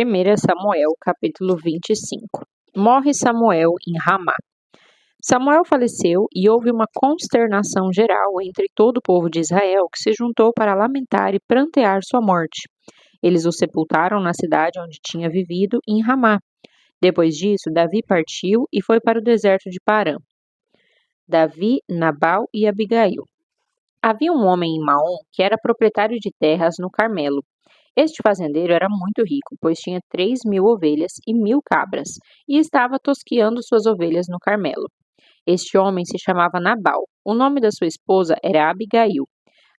1 Samuel, capítulo 25. Morre Samuel em Ramá. Samuel faleceu e houve uma consternação geral entre todo o povo de Israel, que se juntou para lamentar e prantear sua morte. Eles o sepultaram na cidade onde tinha vivido, em Ramá. Depois disso, Davi partiu e foi para o deserto de Parã. Davi, Nabal e Abigail. Havia um homem em Maom que era proprietário de terras no Carmelo. Este fazendeiro era muito rico, pois tinha 3.000 ovelhas e 1.000 cabras, e estava tosqueando suas ovelhas no Carmelo. Este homem se chamava Nabal. O nome da sua esposa era Abigail.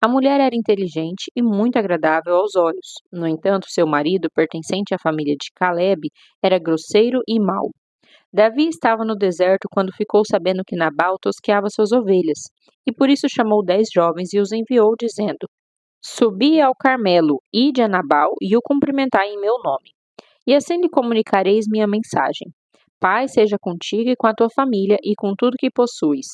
A mulher era inteligente e muito agradável aos olhos. No entanto, seu marido, pertencente à família de Caleb, era grosseiro e mau. Davi estava no deserto quando ficou sabendo que Nabal tosqueava suas ovelhas, e por isso chamou 10 jovens e os enviou, dizendo: Subi ao Carmelo, ide a Nabal e o cumprimentai em meu nome. E assim lhe comunicareis minha mensagem. Paz seja contigo e com a tua família e com tudo que possuis.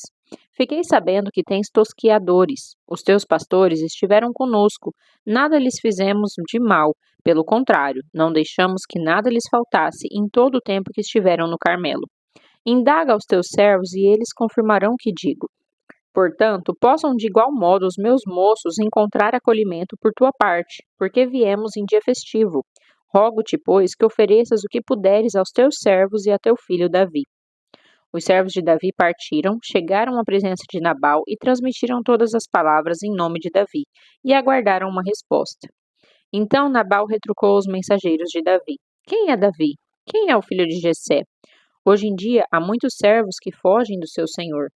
Fiquei sabendo que tens tosquiadores. Os teus pastores estiveram conosco. Nada lhes fizemos de mal. Pelo contrário, não deixamos que nada lhes faltasse em todo o tempo que estiveram no Carmelo. Indaga aos teus servos e eles confirmarão o que digo. Portanto, possam de igual modo os meus moços encontrar acolhimento por tua parte, porque viemos em dia festivo. Rogo-te, pois, que ofereças o que puderes aos teus servos e a teu filho Davi. Os servos de Davi partiram, chegaram à presença de Nabal e transmitiram todas as palavras em nome de Davi, e aguardaram uma resposta. Então Nabal retrucou aos mensageiros de Davi: Quem é Davi? Quem é o filho de Jessé? Hoje em dia há muitos servos que fogem do seu senhor.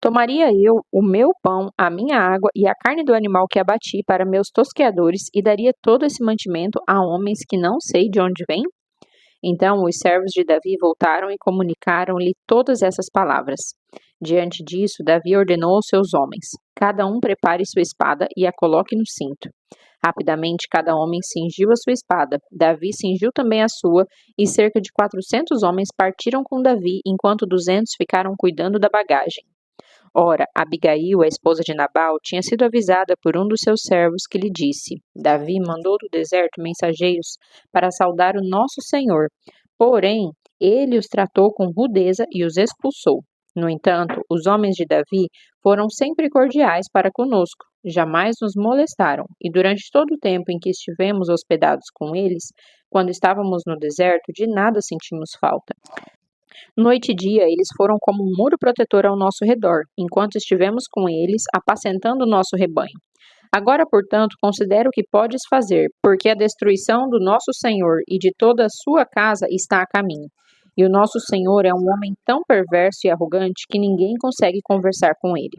Tomaria eu o meu pão, a minha água e a carne do animal que abati para meus tosqueadores e daria todo esse mantimento a homens que não sei de onde vêm? Então os servos de Davi voltaram e comunicaram-lhe todas essas palavras. Diante disso, Davi ordenou aos seus homens: Cada um prepare sua espada e a coloque no cinto. Rapidamente, cada homem cingiu a sua espada. Davi cingiu também a sua, e cerca de 400 homens partiram com Davi, enquanto 200 ficaram cuidando da bagagem. Ora, Abigail, a esposa de Nabal, tinha sido avisada por um dos seus servos que lhe disse: Davi mandou do deserto mensageiros para saudar o nosso senhor. Porém, ele os tratou com rudeza e os expulsou. No entanto, os homens de Davi foram sempre cordiais para conosco, jamais nos molestaram, e durante todo o tempo em que estivemos hospedados com eles, quando estávamos no deserto, de nada sentimos falta. Noite e dia, eles foram como um muro protetor ao nosso redor, enquanto estivemos com eles, apacentando o nosso rebanho. Agora, portanto, considera o que podes fazer, porque a destruição do nosso Senhor e de toda a sua casa está a caminho. E o nosso Senhor é um homem tão perverso e arrogante que ninguém consegue conversar com ele.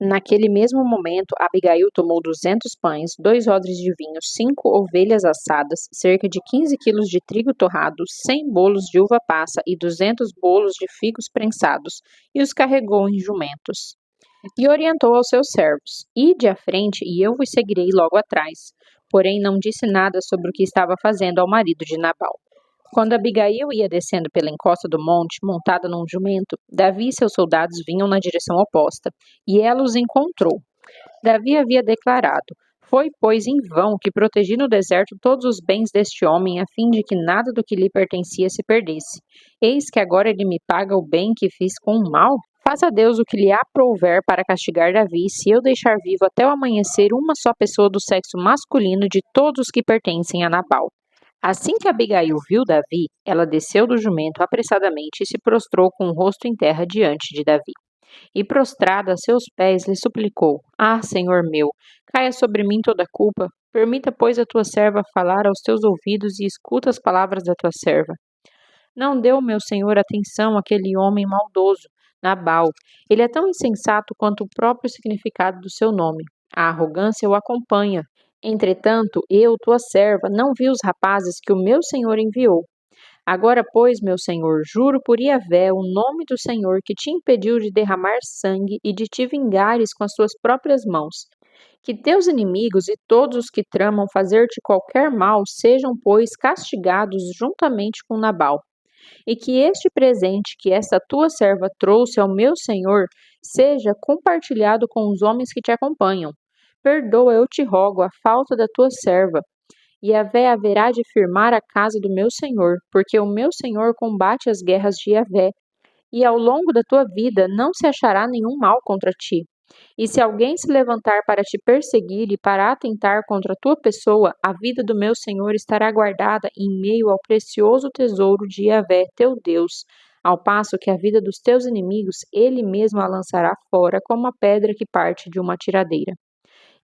Naquele mesmo momento, Abigail tomou 200 pães, 2 odres de vinho, 5 ovelhas assadas, cerca de 15 quilos de trigo torrado, 100 bolos de uva passa e 200 bolos de figos prensados, e os carregou em jumentos. E orientou aos seus servos: Ide à frente, e eu vos seguirei logo atrás. Porém, não disse nada sobre o que estava fazendo ao marido de Nabal. Quando Abigail ia descendo pela encosta do monte, montada num jumento, Davi e seus soldados vinham na direção oposta, e ela os encontrou. Davi havia declarado: Foi, pois, em vão que protegi no deserto todos os bens deste homem, a fim de que nada do que lhe pertencia se perdesse. Eis que agora ele me paga o bem que fiz com o mal? Faça Deus o que lhe aprouver para castigar Davi, se eu deixar vivo até o amanhecer uma só pessoa do sexo masculino de todos os que pertencem a Nabal. Assim que Abigail viu Davi, ela desceu do jumento apressadamente e se prostrou com o rosto em terra diante de Davi. E prostrada a seus pés, lhe suplicou: Ah, Senhor meu, caia sobre mim toda a culpa. Permita, pois, a tua serva falar aos teus ouvidos e escuta as palavras da tua serva. Não deu meu senhor atenção àquele homem maldoso, Nabal. Ele é tão insensato quanto o próprio significado do seu nome. A arrogância o acompanha. Entretanto, eu, tua serva, não vi os rapazes que o meu senhor enviou. Agora, pois, meu senhor, juro por Iavé, o nome do Senhor, que te impediu de derramar sangue e de te vingares com as tuas próprias mãos. Que teus inimigos e todos os que tramam fazer-te qualquer mal sejam, pois, castigados juntamente com Nabal. E que este presente que esta tua serva trouxe ao meu senhor seja compartilhado com os homens que te acompanham. Perdoa, eu te rogo, a falta da tua serva. Yahvé haverá de firmar a casa do meu senhor, porque o meu senhor combate as guerras de Yahvé, e ao longo da tua vida não se achará nenhum mal contra ti. E se alguém se levantar para te perseguir e para atentar contra a tua pessoa, a vida do meu senhor estará guardada em meio ao precioso tesouro de Yahvé, teu Deus, ao passo que a vida dos teus inimigos ele mesmo a lançará fora como a pedra que parte de uma tiradeira.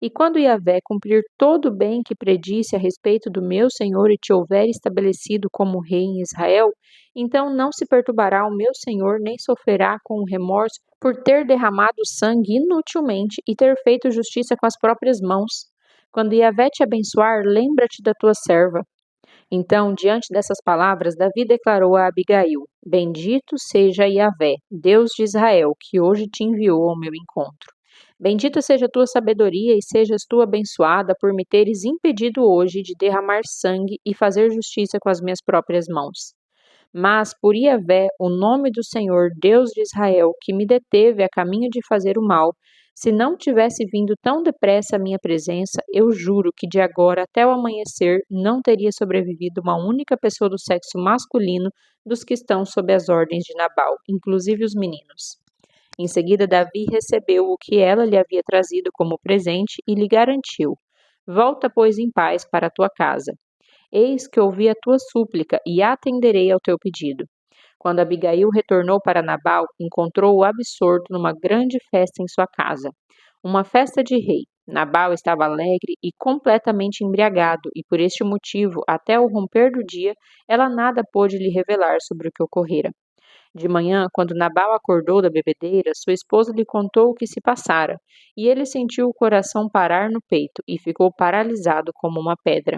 E quando Yahvé cumprir todo o bem que predisse a respeito do meu Senhor e te houver estabelecido como rei em Israel, então não se perturbará o meu Senhor, nem sofrerá com remorso por ter derramado sangue inutilmente e ter feito justiça com as próprias mãos. Quando Yahvé te abençoar, lembra-te da tua serva. Então, diante dessas palavras, Davi declarou a Abigail: Bendito seja Yahvé, Deus de Israel, que hoje te enviou ao meu encontro. Bendita seja a tua sabedoria e sejas tu abençoada por me teres impedido hoje de derramar sangue e fazer justiça com as minhas próprias mãos. Mas por Yahvé, o nome do Senhor, Deus de Israel, que me deteve a caminho de fazer o mal, se não tivesse vindo tão depressa à minha presença, eu juro que de agora até o amanhecer não teria sobrevivido uma única pessoa do sexo masculino dos que estão sob as ordens de Nabal, inclusive os meninos. Em seguida, Davi recebeu o que ela lhe havia trazido como presente e lhe garantiu: Volta, pois, em paz para a tua casa. Eis que ouvi a tua súplica e atenderei ao teu pedido. Quando Abigail retornou para Nabal, encontrou-o absorto numa grande festa em sua casa. Uma festa de rei. Nabal estava alegre e completamente embriagado, e por este motivo, até o romper do dia, ela nada pôde lhe revelar sobre o que ocorrera. De manhã, quando Nabal acordou da bebedeira, sua esposa lhe contou o que se passara, e ele sentiu o coração parar no peito e ficou paralisado como uma pedra.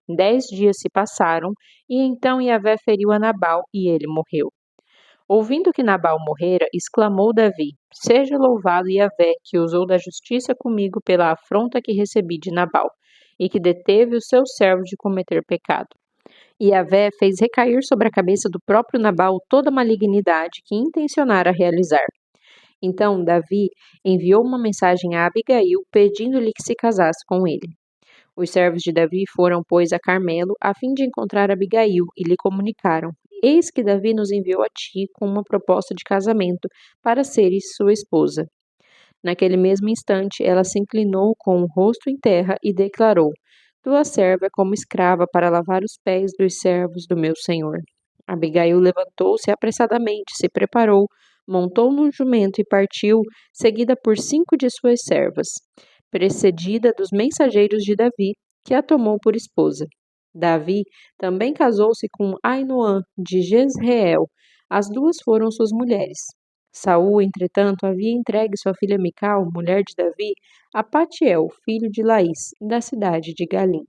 10 dias se passaram, e então Yahvé feriu a Nabal, e ele morreu. Ouvindo que Nabal morrera, exclamou Davi: Seja louvado Yahvé, que usou da justiça comigo pela afronta que recebi de Nabal, e que deteve o seu servo de cometer pecado. Yahvé fez recair sobre a cabeça do próprio Nabal toda a malignidade que intencionara realizar. Então Davi enviou uma mensagem a Abigail, pedindo-lhe que se casasse com ele. Os servos de Davi foram, pois, a Carmelo, a fim de encontrar Abigail, e lhe comunicaram: Eis que Davi nos enviou a ti com uma proposta de casamento, para seres sua esposa. Naquele mesmo instante, ela se inclinou com o rosto em terra e declarou: Tua serva é como escrava para lavar os pés dos servos do meu senhor. Abigail levantou-se apressadamente, se preparou, montou num jumento e partiu, seguida por 5 de suas servas, precedida dos mensageiros de Davi, que a tomou por esposa. Davi também casou-se com Ainoã de Jezreel. As duas foram suas mulheres. Saul, entretanto, havia entregue sua filha Mical, mulher de Davi, a Patiel, filho de Laís, da cidade de Galim.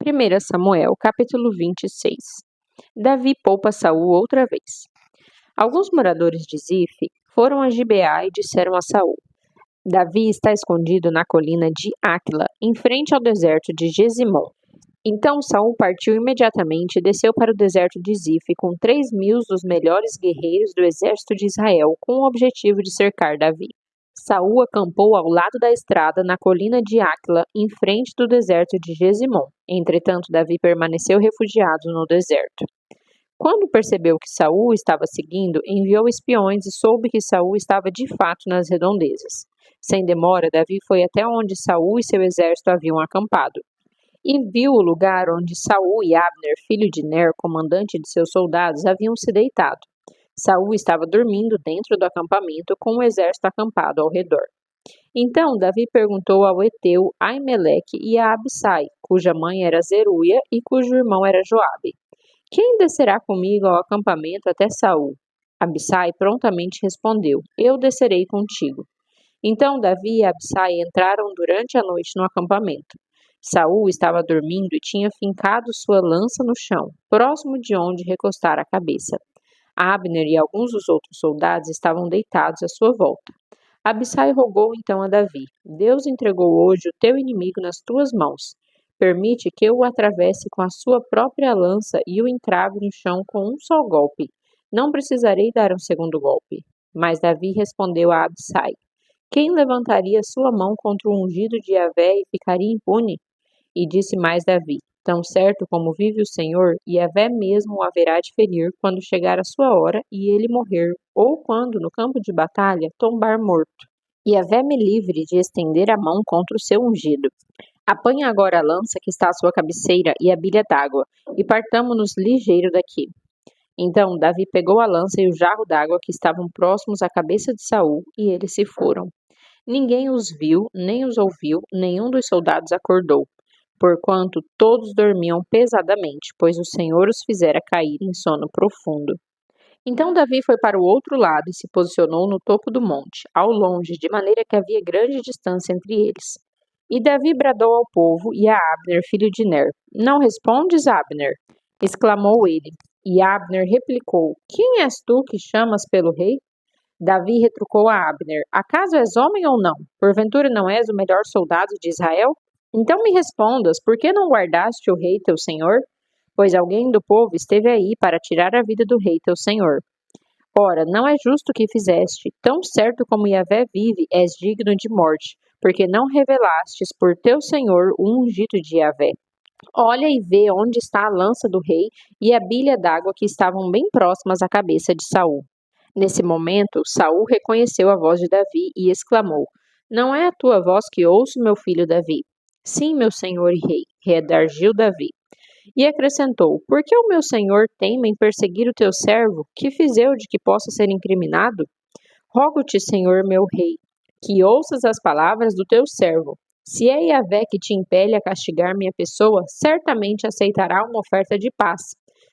1 Samuel, capítulo 26. Davi poupa Saul outra vez. Alguns moradores de Zif foram a Gibeá e disseram a Saul: Davi está escondido na colina de Áquila, em frente ao deserto de Gesimon. Então Saul partiu imediatamente e desceu para o deserto de Zif com 3.000 dos melhores guerreiros do exército de Israel, com o objetivo de cercar Davi. Saul acampou ao lado da estrada na colina de Áquila, em frente do deserto de Gesimon. Entretanto, Davi permaneceu refugiado no deserto. Quando percebeu que Saul estava seguindo, enviou espiões e soube que Saul estava de fato nas redondezas. Sem demora, Davi foi até onde Saul e seu exército haviam acampado e viu o lugar onde Saul e Abner, filho de Ner, comandante de seus soldados, haviam se deitado. Saul estava dormindo dentro do acampamento com o exército acampado ao redor. Então Davi perguntou ao heteu Aimeleque e a Abissai, cuja mãe era Zeruia e cujo irmão era Joabe: Quem descerá comigo ao acampamento até Saul? Abissai prontamente respondeu: Eu descerei contigo. Então Davi e Abissai entraram durante a noite no acampamento. Saul estava dormindo e tinha fincado sua lança no chão, próximo de onde recostara a cabeça. Abner e alguns dos outros soldados estavam deitados à sua volta. Abissai rogou então a Davi: Deus entregou hoje o teu inimigo nas tuas mãos. Permite que eu o atravesse com a sua própria lança e o encrave no chão com um só golpe. Não precisarei dar um segundo golpe. Mas Davi respondeu a Abissai: Quem levantaria sua mão contra o ungido de Yahvé e ficaria impune? E disse mais Davi: Tão certo como vive o Senhor, Yahvé mesmo o haverá de ferir quando chegar a sua hora e ele morrer, ou quando, no campo de batalha, tombar morto. Yahvé me livre de estender a mão contra o seu ungido. Apanha agora a lança que está à sua cabeceira e a bilha d'água, e partamo-nos ligeiro daqui. Então Davi pegou a lança e o jarro d'água que estavam próximos à cabeça de Saul, e eles se foram. Ninguém os viu, nem os ouviu, nenhum dos soldados acordou, porquanto todos dormiam pesadamente, pois o Senhor os fizera cair em sono profundo. Então Davi foi para o outro lado e se posicionou no topo do monte, ao longe, de maneira que havia grande distância entre eles. E Davi bradou ao povo e a Abner, filho de Ner: Não respondes, Abner? Exclamou ele. E Abner replicou: Quem és tu que chamas pelo rei? Davi retrucou a Abner: Acaso és homem ou não? Porventura não és o melhor soldado de Israel? Então me respondas, por que não guardaste o rei teu senhor? Pois alguém do povo esteve aí para tirar a vida do rei teu senhor. Ora, não é justo o que fizeste. Tão certo como Yahvé vive, és digno de morte, porque não revelastes por teu senhor o ungido de Yahvé. Olha e vê onde está a lança do rei e a bilha d'água que estavam bem próximas à cabeça de Saul. Nesse momento, Saul reconheceu a voz de Davi e exclamou: Não é a tua voz que ouço, meu filho Davi? Sim, meu senhor e rei, redarguiu Davi. E acrescentou: Por que o meu senhor teima em perseguir o teu servo? Que fiz eu de que possa ser incriminado? Rogo-te, senhor meu rei, que ouças as palavras do teu servo. Se é Yahvé que te impele a castigar minha pessoa, certamente aceitará uma oferta de paz.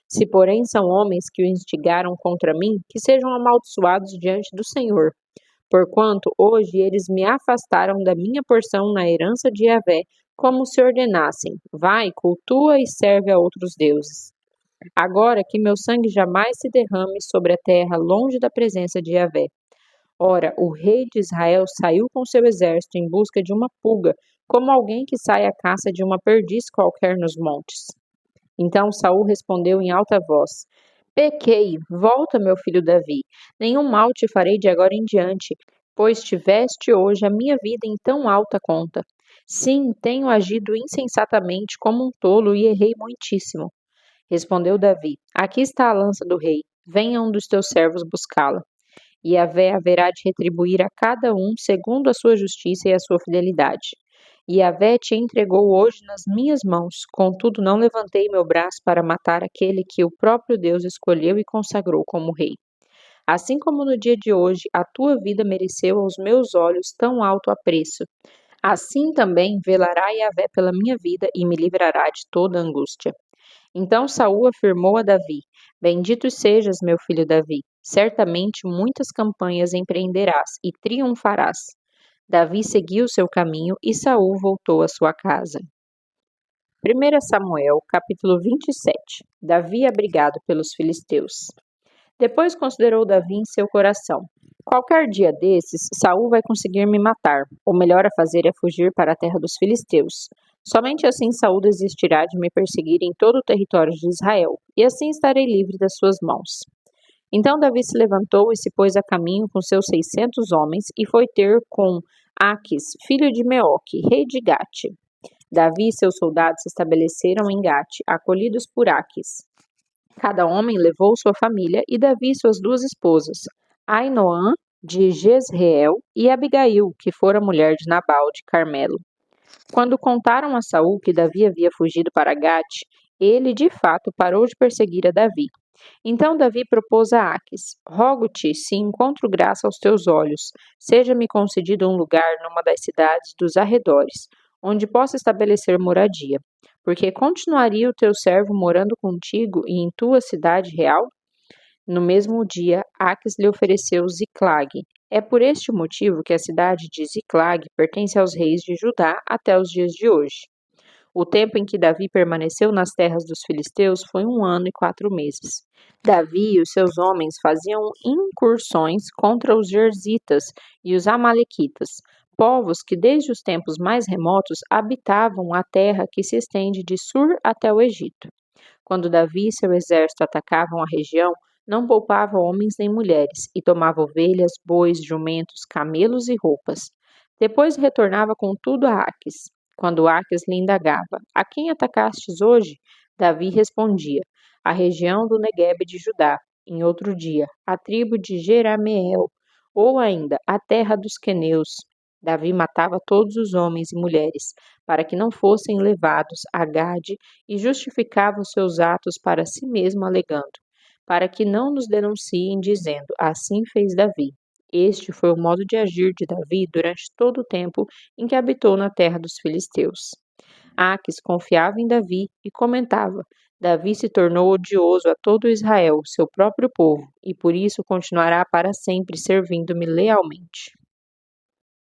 Se, porém, são homens que o instigaram contra mim, que sejam amaldiçoados diante do Senhor. Porquanto hoje eles me afastaram da minha porção na herança de Yahvé, como se ordenassem: Vai, cultua e serve a outros deuses. Agora que meu sangue jamais se derrame sobre a terra longe da presença de Yahvé. Ora, o rei de Israel saiu com seu exército em busca de uma pulga, como alguém que sai à caça de uma perdiz qualquer nos montes. Então Saul respondeu em alta voz: Pequei, volta, meu filho Davi. Nenhum mal te farei de agora em diante, pois tiveste hoje a minha vida em tão alta conta. Sim, tenho agido insensatamente como um tolo e errei muitíssimo. Respondeu Davi: Aqui está a lança do rei. Venha um dos teus servos buscá-la. E Yahvé haverá de retribuir a cada um segundo a sua justiça e a sua fidelidade. E Yahvé te entregou hoje nas minhas mãos, contudo não levantei meu braço para matar aquele que o próprio Deus escolheu e consagrou como rei. Assim como no dia de hoje a tua vida mereceu aos meus olhos tão alto apreço, assim também velará Yahvé pela minha vida e me livrará de toda angústia. Então Saul afirmou a Davi: Bendito sejas, meu filho Davi. Certamente muitas campanhas empreenderás e triunfarás. Davi seguiu seu caminho e Saul voltou à sua casa. 1 Samuel, capítulo 27. Davi abrigado pelos filisteus. Depois considerou Davi em seu coração: Qualquer dia desses, Saul vai conseguir me matar. O melhor a fazer é fugir para a terra dos filisteus. Somente assim Saul desistirá de me perseguir em todo o território de Israel, e assim estarei livre das suas mãos. Então Davi se levantou e se pôs a caminho com seus 600 homens e foi ter com Aquis, filho de Meoque, rei de Gate. Davi e seus soldados se estabeleceram em Gate, acolhidos por Aquis. Cada homem levou sua família e Davi suas duas esposas, Ainoã de Jezreel e Abigail, que fora mulher de Nabal de Carmelo. Quando contaram a Saul que Davi havia fugido para Gate, ele de fato parou de perseguir a Davi. Então Davi propôs a Aquis: Rogo-te, se encontro graça aos teus olhos, seja-me concedido um lugar numa das cidades dos arredores, onde possa estabelecer moradia, porque continuaria o teu servo morando contigo e em tua cidade real? No mesmo dia, Aquis lhe ofereceu Ziclag. É por este motivo que a cidade de Ziclag pertence aos reis de Judá até os dias de hoje. O tempo em que Davi permaneceu nas terras dos filisteus foi 1 ano e 4 meses. Davi e os seus homens faziam incursões contra os Gerzitas e os Amalequitas, povos que desde os tempos mais remotos habitavam a terra que se estende de Sur até o Egito. Quando Davi e seu exército atacavam a região, não poupava homens nem mulheres, e tomava ovelhas, bois, jumentos, camelos e roupas. Depois retornava com tudo a Aquis. Quando Aques lhe indagava: A quem atacastes hoje? Davi respondia: A região do Neguebe de Judá. Em outro dia, a tribo de Jerameel, ou ainda a terra dos queneus. Davi matava todos os homens e mulheres, para que não fossem levados a Gade, e justificava os seus atos para si mesmo, alegando: Para que não nos denunciem, dizendo: Assim fez Davi. Este foi o modo de agir de Davi durante todo o tempo em que habitou na terra dos filisteus. Aques confiava em Davi e comentava: Davi se tornou odioso a todo Israel, seu próprio povo, e por isso continuará para sempre servindo-me lealmente.